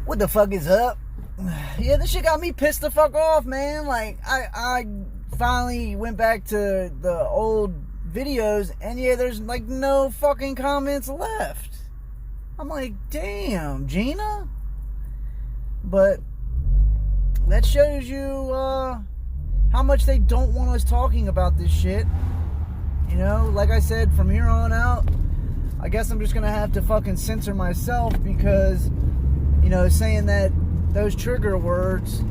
What the fuck is up? Yeah, this shit got me pissed the fuck off, man. Like, I finally went back to the old videos, and yeah, there's like no fucking comments left. I'm like, damn, Gina? But that shows you how much they don't want us talking about this shit. You know, like I said, from here on out, I guess I'm just gonna have to fucking censor myself because, you know, saying that those trigger words,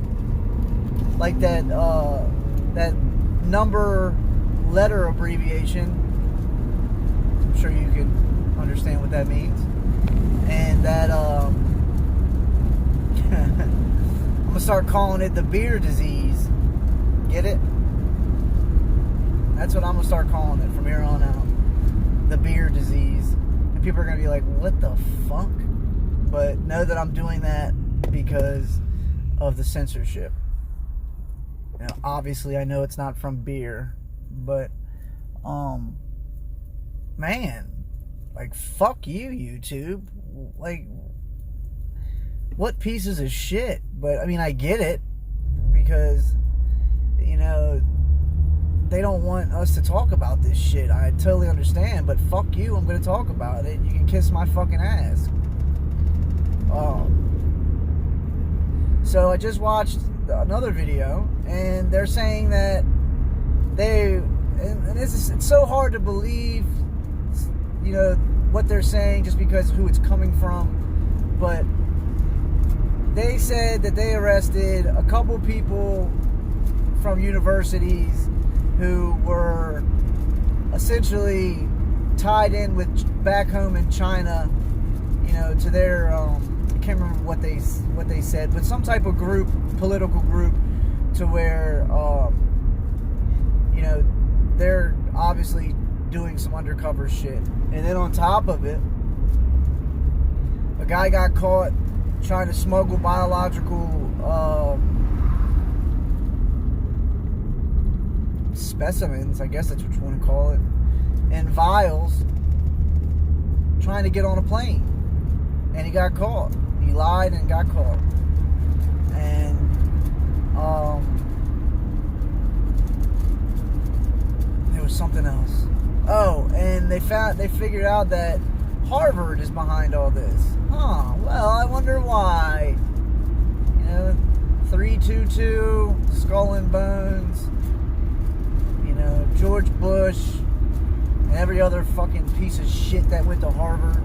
like that that number letter abbreviation, I'm sure you can understand what that means, and that I'm gonna start calling it the beer disease. Get it? That's what I'm gonna start calling it from here on out. The beer disease. And people are gonna be like, what the fuck? But know that I'm doing that because of the censorship. You know, obviously I know it's not from beer, but man, like, fuck you, YouTube. Like, what pieces of shit? But I mean, I get it, because, you know, they don't want us to talk about this shit. I totally understand, but fuck you, I'm gonna talk about it. You can kiss my fucking ass. So I just watched another video, and they're saying that and it's so hard to believe, you know, what they're saying just because who it's coming from, but they said that they arrested a couple people from universities who were essentially tied in with back home in China, you know, to their I can't remember what they said, but some type of group, political group, to where you know, they're obviously doing some undercover shit. And then on top of it, a guy got caught trying to smuggle biological specimens, I guess that's what you want to call it, and vials, trying to get on a plane. And he got caught. He lied and got caught. And there was something else. Oh, and they figured out that Harvard is behind all this. Huh, well, I wonder why. You know, 322, Skull and Bones, you know, George Bush, and every other fucking piece of shit that went to Harvard.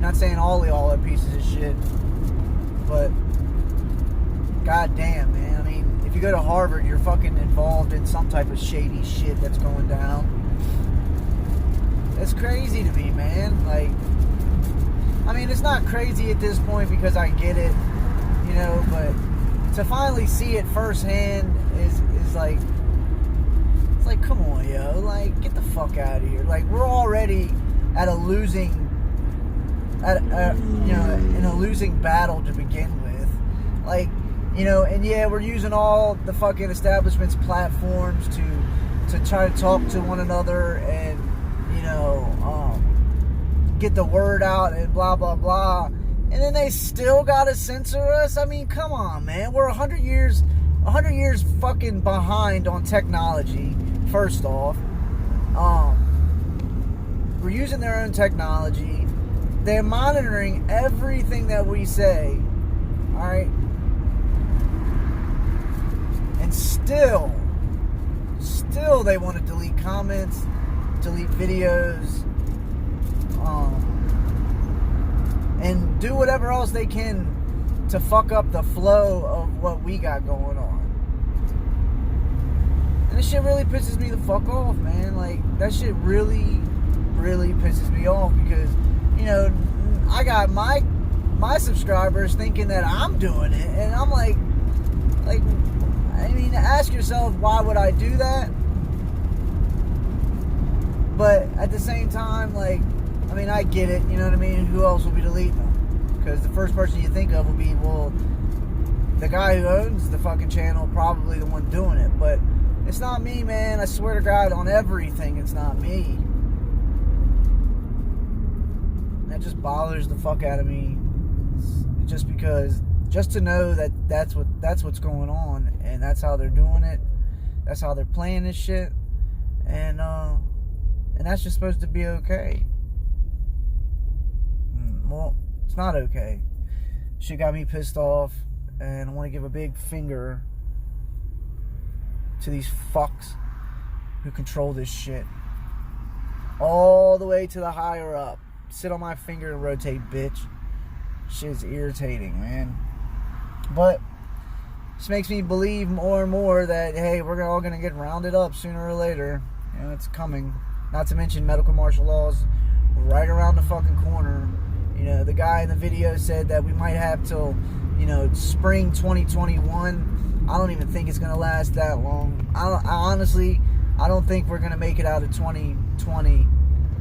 Not saying all are pieces of shit, but goddamn, man. I mean, if you go to Harvard, you're fucking involved in some type of shady shit that's going down. It's crazy to me, man. Like, I mean, it's not crazy at this point because I get it, you know, but to finally see it firsthand is like, it's like, come on, yo, like, get the fuck out of here. Like, we're already at a losing, you know, in a losing battle to begin with. Like, you know, and yeah, we're using all the fucking establishment's platforms to try to talk to one another and, you know, get the word out and blah, blah, blah. And then they still gotta censor us? I mean, come on, man. We're 100 years fucking behind on technology, first off. We're using their own technology. They're monitoring everything that we say, alright? And still they want to delete comments, delete videos, and do whatever else they can to fuck up the flow of what we got going on. And this shit really pisses me the fuck off, man. Like, that shit really, really pisses me off because, you know, I got my subscribers thinking that I'm doing it, and I'm like, I mean, ask yourself, why would I do that? But at the same time, like, I mean, I get it, you know what I mean? Who else will be deleting them? Because the first person you think of will be, well, the guy who owns the fucking channel, probably the one doing it. But it's not me, man. I swear to God, on everything, it's not me. That just bothers the fuck out of me. just to know that that's what's going on, and that's how they're doing it. That's how they're playing this shit, and that's just supposed to be okay. Well, it's not okay. Shit got me pissed off, and I want to give a big finger to these fucks who control this shit. All the way to the higher up. Sit on my finger and rotate, bitch. Shit's irritating, man. But this makes me believe more and more that, hey, we're all going to get rounded up sooner or later. And it's coming. Not to mention medical martial laws right around the fucking corner. You know, the guy in the video said that we might have till, spring 2021. I don't even think it's going to last that long. I honestly don't think we're going to make it out of 2020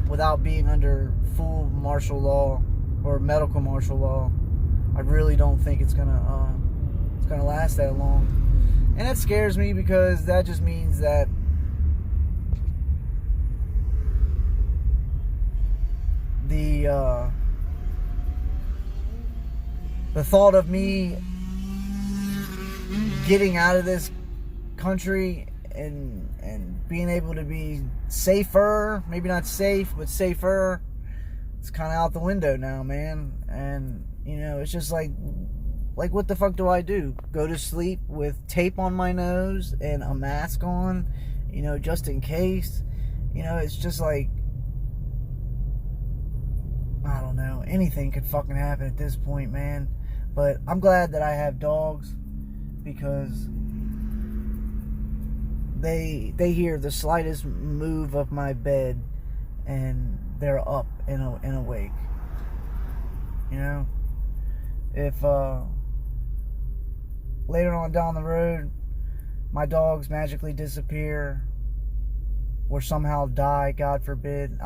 without being under full martial law or medical martial law. I really don't think it's going to last that long. And that scares me, because that just means that the thought of me getting out of this country and being able to be safer, maybe not safe, but safer, it's kind of out the window now, man. And it's just like what the fuck do I do? Go to sleep with tape on my nose and a mask on, just in case? It's just like, I don't know, anything could fucking happen at this point, man. But I'm glad that I have dogs, because they hear the slightest move of my bed and they're up and awake. If later on down the road my dogs magically disappear or somehow die, God forbid,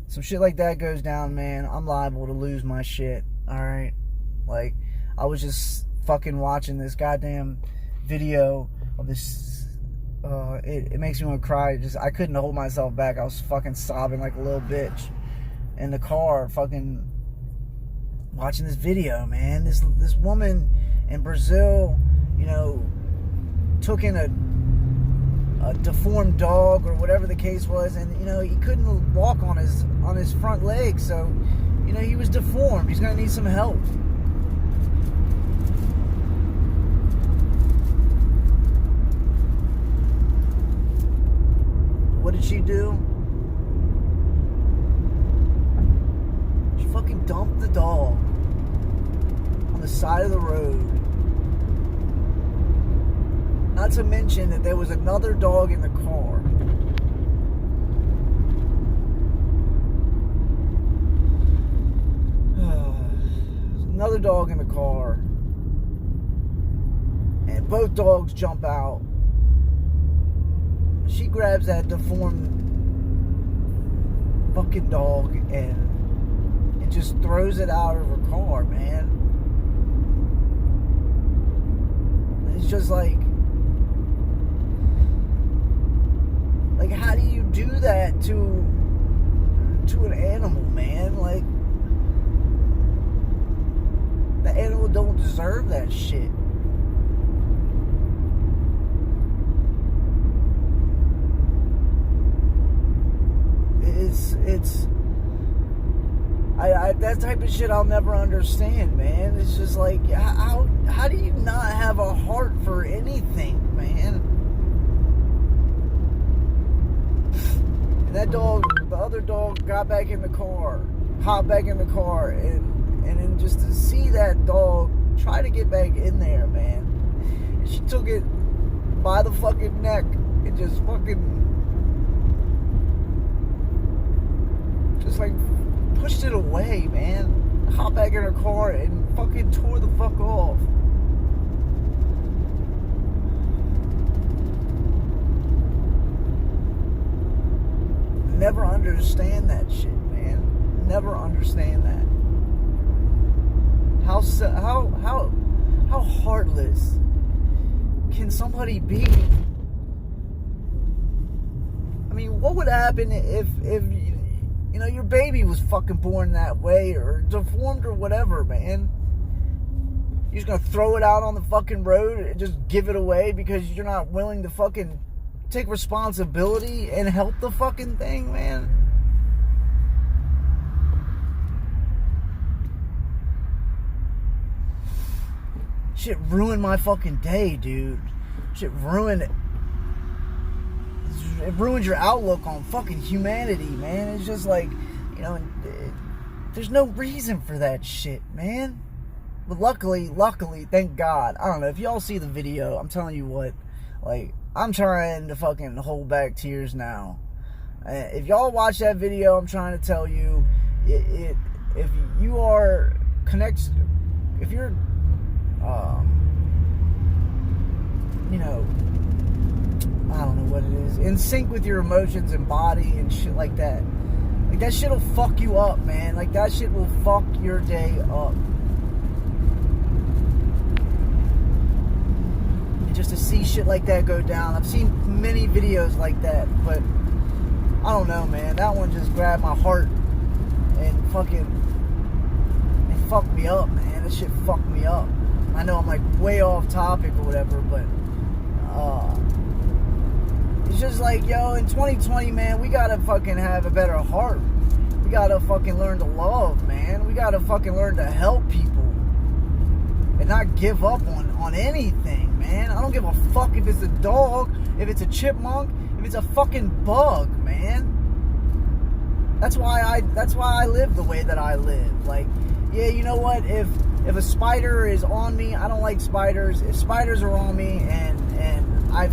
some shit like that goes down, man, I'm liable to lose my shit. Alright? Like, I was just fucking watching this goddamn video of this. It makes me want to cry. I couldn't hold myself back. I was fucking sobbing like a little bitch in the car, fucking watching this video, man. This woman in Brazil, took in a deformed dog or whatever the case was, and he couldn't walk on his front legs, so he was deformed. He's gonna need some help. What did she do? She fucking dumped the dog on the side of the road. Not to mention that there was another dog in the car. Another dog in the car. And both dogs jump out. She grabs that deformed fucking dog and just throws it out of her car, man. It's just like, how do you do that to an animal, man? Like, the animal don't deserve that shit. It's that type of shit I'll never understand, man. It's just like, how do you not have a heart for anything, man? And that dog, the other dog, got back in the car, hopped back in the car, and then just to see that dog try to get back in there, man. And she took it by the fucking neck and just like pushed it away, man. Hopped back in her car and fucking tore the fuck off. Never understand that shit, man. Never understand that. How heartless can somebody be? I mean, what would happen if You know, your baby was fucking born that way or deformed or whatever, man. You're just gonna throw it out on the fucking road and just give it away because you're not willing to fucking take responsibility and help the fucking thing, man. Shit ruined my fucking day, dude. Shit ruined it. It ruins your outlook on fucking humanity, man. It's just like, you know, there's no reason for that shit, man. But luckily, thank God. I don't know, if y'all see the video, I'm telling you what, like, I'm trying to fucking hold back tears now. If y'all watch that video, I'm trying to tell you, if you are if you're, you know, I don't know what it is, in sync with your emotions and body and shit like that. Like, that shit will fuck you up, man. Like, that shit will fuck your day up. And just to see shit like that go down. I've seen many videos like that, but I don't know, man. That one just grabbed my heart and fucking, it fucked me up, man. That shit fucked me up. I know I'm like way off topic or whatever, but it's just like, yo, in 2020, man, we gotta fucking have a better heart. We gotta fucking learn to love, man. We gotta fucking learn to help people and not give up on anything, man. I don't give a fuck if it's a dog, if it's a chipmunk, if it's a fucking bug, man. That's why I live the way that I live. Like, yeah, you know what? If a spider is on me, I don't like spiders. If spiders are on me and I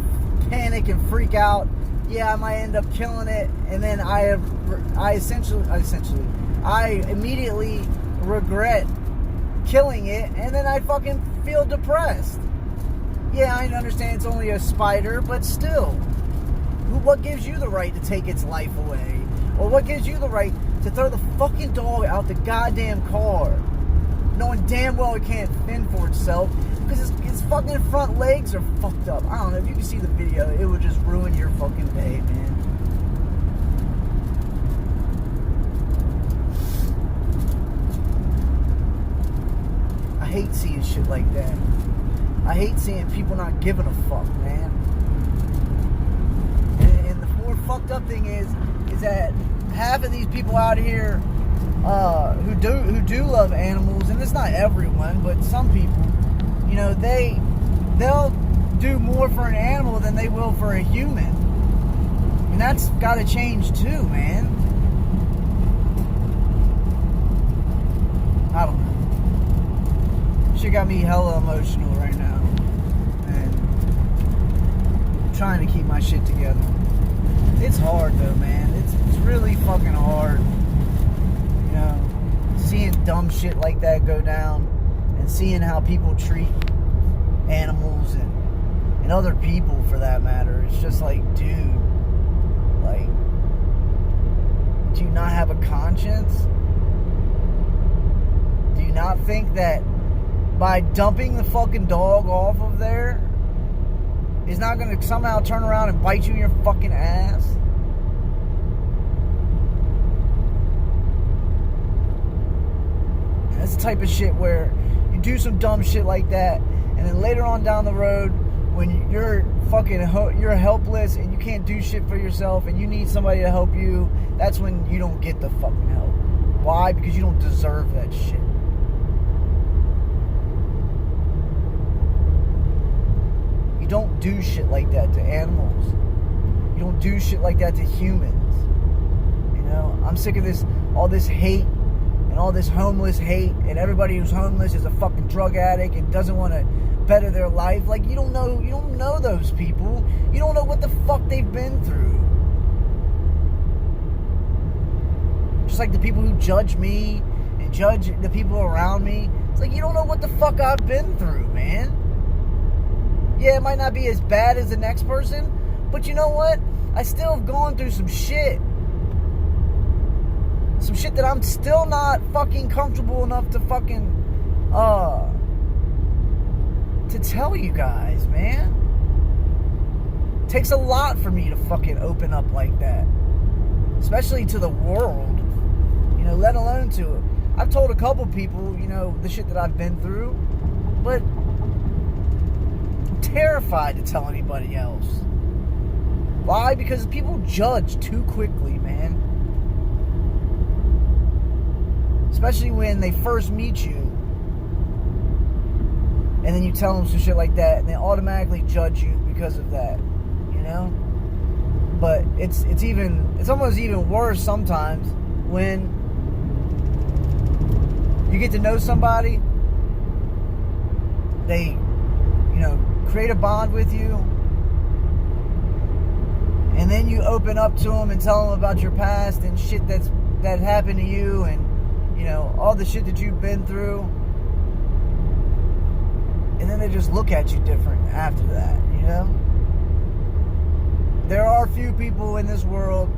panic and freak out, yeah, I might end up killing it, and then I immediately regret killing it, and then I fucking feel depressed. Yeah, I understand it's only a spider, but still, what gives you the right to take its life away? Or what gives you the right to throw the fucking dog out the goddamn car, knowing damn well it can't fend for itself because its fucking front legs are fucked up? I don't know, if you can see the video, it would just ruin your fucking day, man. I hate seeing shit like that. I hate seeing people not giving a fuck, man. And the more fucked up thing is that half of these people out here who do love animals, and it's not everyone, but some people, you know, they'll do more for an animal than they will for a human, and that's got to change too, man. I don't know. Shit got me hella emotional right now, and I'm trying to keep my shit together. It's hard though, man. It's really fucking hard. You know, seeing dumb shit like that go down, and seeing how people treat animals and other people for that matter. It's just like, dude, like, do you not have a conscience? Do you not think that by dumping the fucking dog off of there is not going to somehow turn around and bite you in your fucking ass? And that's the type of shit where you do some dumb shit like that, and then later on down the road, when you're fucking you're helpless and you can't do shit for yourself and you need somebody to help you, that's when you don't get the fucking help. Why? Because you don't deserve that shit. You don't do shit like that to animals. You don't do shit like that to humans. You know, I'm sick of all this hate and all this homeless hate, and everybody who's homeless is a fucking drug addict and doesn't want to better their life. Like, you don't know those people. You don't know what the fuck they've been through. Just like the people who judge me and judge the people around me. It's like, you don't know what the fuck I've been through, man. Yeah, it might not be as bad as the next person, but you know what? I still have gone through some shit. Some shit that I'm still not fucking comfortable enough to fucking, to tell you guys, man. It takes a lot for me to fucking open up like that. Especially to the world. let alone to it. I've told a couple people, the shit that I've been through, but I'm terrified to tell anybody else. Why? Because people judge too quickly, man. Especially when they first meet you, and then you tell them some shit like that, and they automatically judge you because of that, But it's almost even worse sometimes when you get to know somebody, they, create a bond with you, and then you open up to them and tell them about your past and shit that happened to you, and all the shit that you've been through, and then they just look at you different after that. There are few people in this world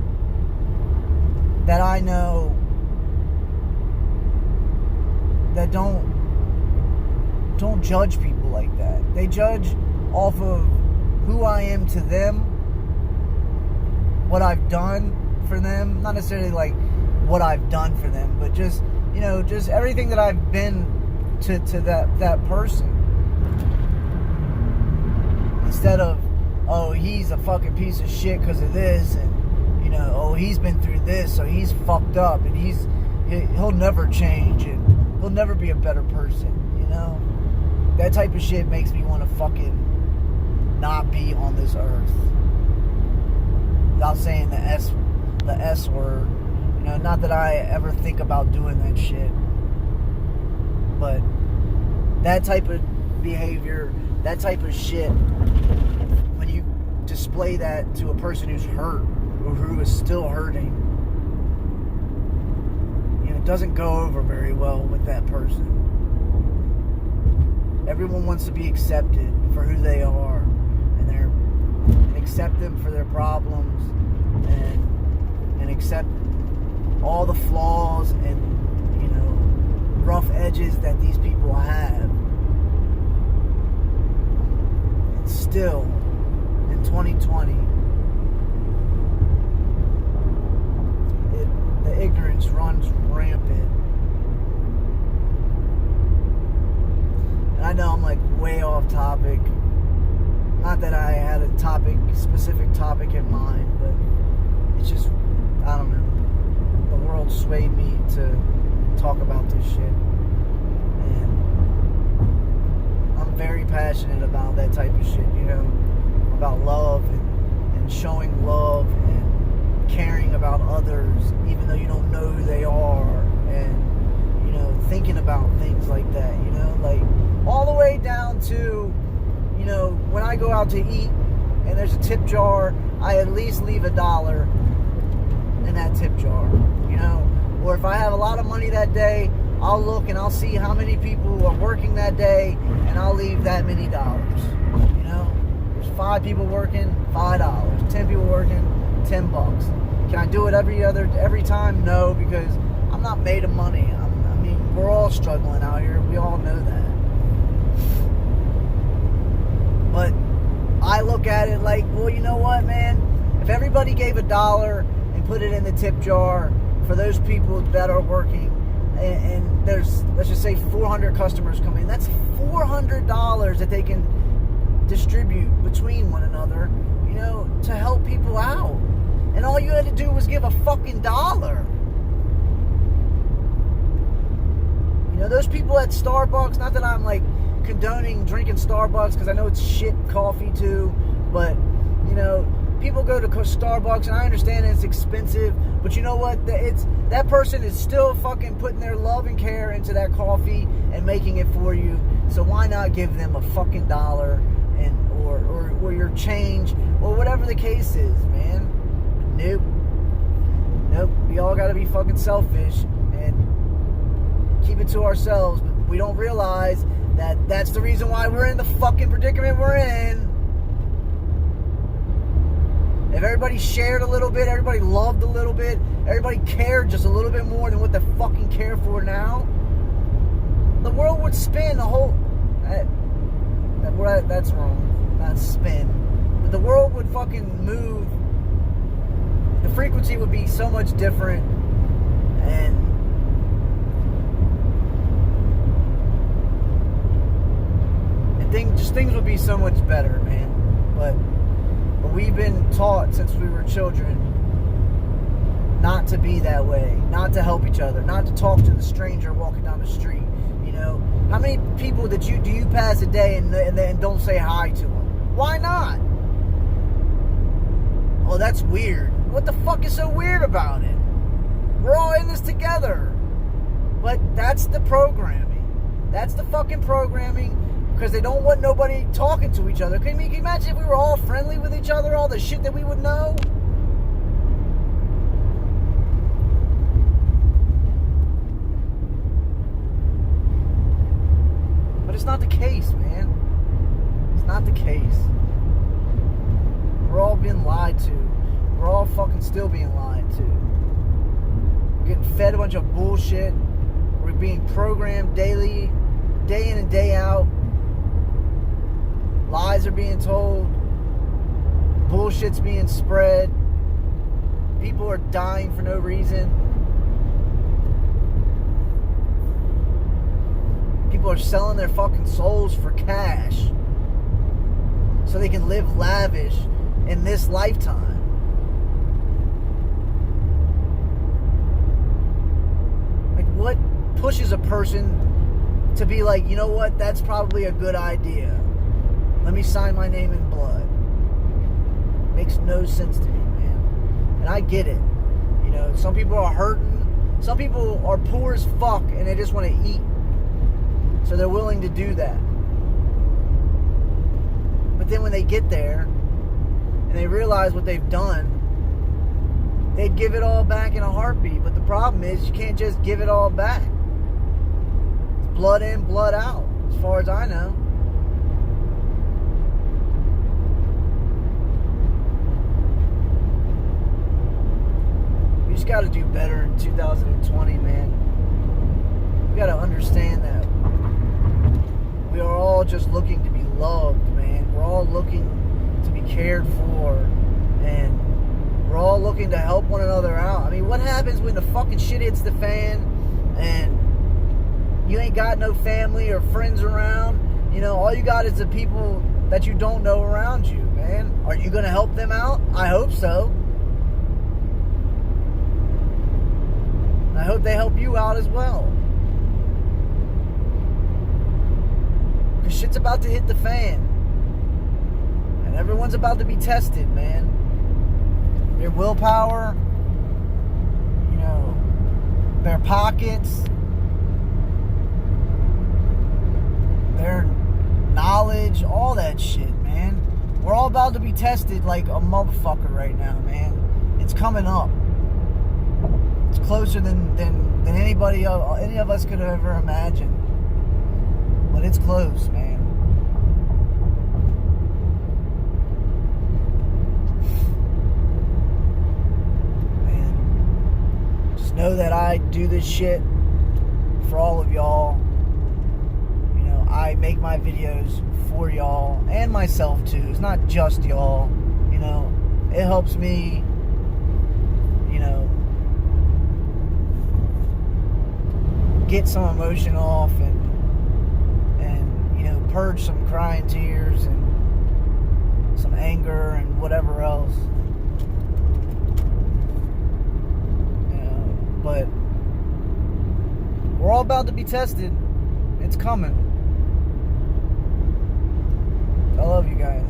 that I know that don't judge people like that. They judge off of who I am to them, what I've done for them, not necessarily like what I've done for them, but just just everything that I've been to that person, instead of, oh, he's a fucking piece of shit because of this, and oh, he's been through this, so he's fucked up, and he'll never change, and he'll never be a better person. That type of shit makes me want to fucking not be on this earth, without saying the S word. Not that I ever think about doing that shit, but that type of behavior, that type of shit, when you display that to a person who's hurt or who is still hurting, it doesn't go over very well with that person. Everyone wants to be accepted for who they are, and accept them for their problems, and accept all the flaws and rough edges that these people have. And still, in 2020, the ignorance runs rampant. And I know I'm like way off topic. Not that I had a specific topic in mind, but it's just, I don't know. The world swayed me to talk about this shit, and I'm very passionate about that type of shit, about love and showing love and caring about others, even though you don't know who they are, and thinking about things like that, like all the way down to when I go out to eat and there's a tip jar, I at least leave $1 in that tip jar. Or if I have a lot of money that day, I'll look and I'll see how many people are working that day, and I'll leave that many dollars. There's 5 people working, $5. 10 people working, $10. Can I do it every time? No, because I'm not made of money. We're all struggling out here. We all know that. But I look at it like, well, you know what, man? If everybody gave $1 and put it in the tip jar for those people that are working, and there's, let's just say 400 customers come in, that's $400 that they can distribute between one another, to help people out. And all you had to do was give a fucking $1. Those people at Starbucks, not that I'm like condoning drinking Starbucks, because I know it's shit coffee too, but people go to Starbucks, and I understand it's expensive, but you know what? That person is still fucking putting their love and care into that coffee and making it for you. So why not give them a fucking $1 or your change or whatever the case is, man? Nope. We all got to be fucking selfish and keep it to ourselves. But we don't realize that that's the reason why we're in the fucking predicament we're in. If everybody shared a little bit, everybody loved a little bit, everybody cared just a little bit more than what they fucking care for now, the world would spin the whole... That's wrong. Not spin. But the world would fucking move. The frequency would be so much different. And things would be so much better, man. But we've been taught since we were children not to be that way, not to help each other, not to talk to the stranger walking down the street. You know, how many people do you pass a day and don't say hi to them? Why not? Oh, that's weird. What the fuck is so weird about it? We're all in this together. But that's the programming. That's the fucking programming, because they don't want nobody talking to each other. Can you imagine if we were all friendly with each other, all the shit that we would know? But it's not the case, man. It's not the case. We're all being lied to. We're all fucking still being lied to. We're getting fed a bunch of bullshit. We're being programmed daily, day in and day out. Lies are being told. Bullshit's being spread. People are dying for no reason. People are selling their fucking souls for cash so they can live lavish in this lifetime. Like, what pushes a person to be like, you know what, that's probably a good idea. Let me sign my name in blood. Makes no sense to me, man. And I get it. You know, some people are hurting. Some people are poor as fuck and they just want to eat. So they're willing to do that. But then when they get there and they realize what they've done, they'd give it all back in a heartbeat. But the problem is you can't just give it all back. It's blood in, blood out, as far as I know. We just got to do better in 2020, man. We got to understand that we are all just looking to be loved, man. We're all looking to be cared for, and we're all looking to help one another out. I mean, what happens when the fucking shit hits the fan and you ain't got no family or friends around? You know, all you got is the people that you don't know around you, man. Are you gonna help them out? I hope so. I hope they help you out as well. Because shit's about to hit the fan. And everyone's about to be tested, man. Their willpower, you know, their pockets, their knowledge, all that shit, man. We're all about to be tested like a motherfucker right now, man. It's coming up. It's closer than any of us could have ever imagined. But it's close, man. Know that I do this shit for all of y'all. You know, I make my videos for y'all and myself too. It's not just y'all. You know, it helps me, you know, get some emotion off and you know, purge some crying tears and some anger and whatever else. But we're all about to be tested. It's coming. I love you guys.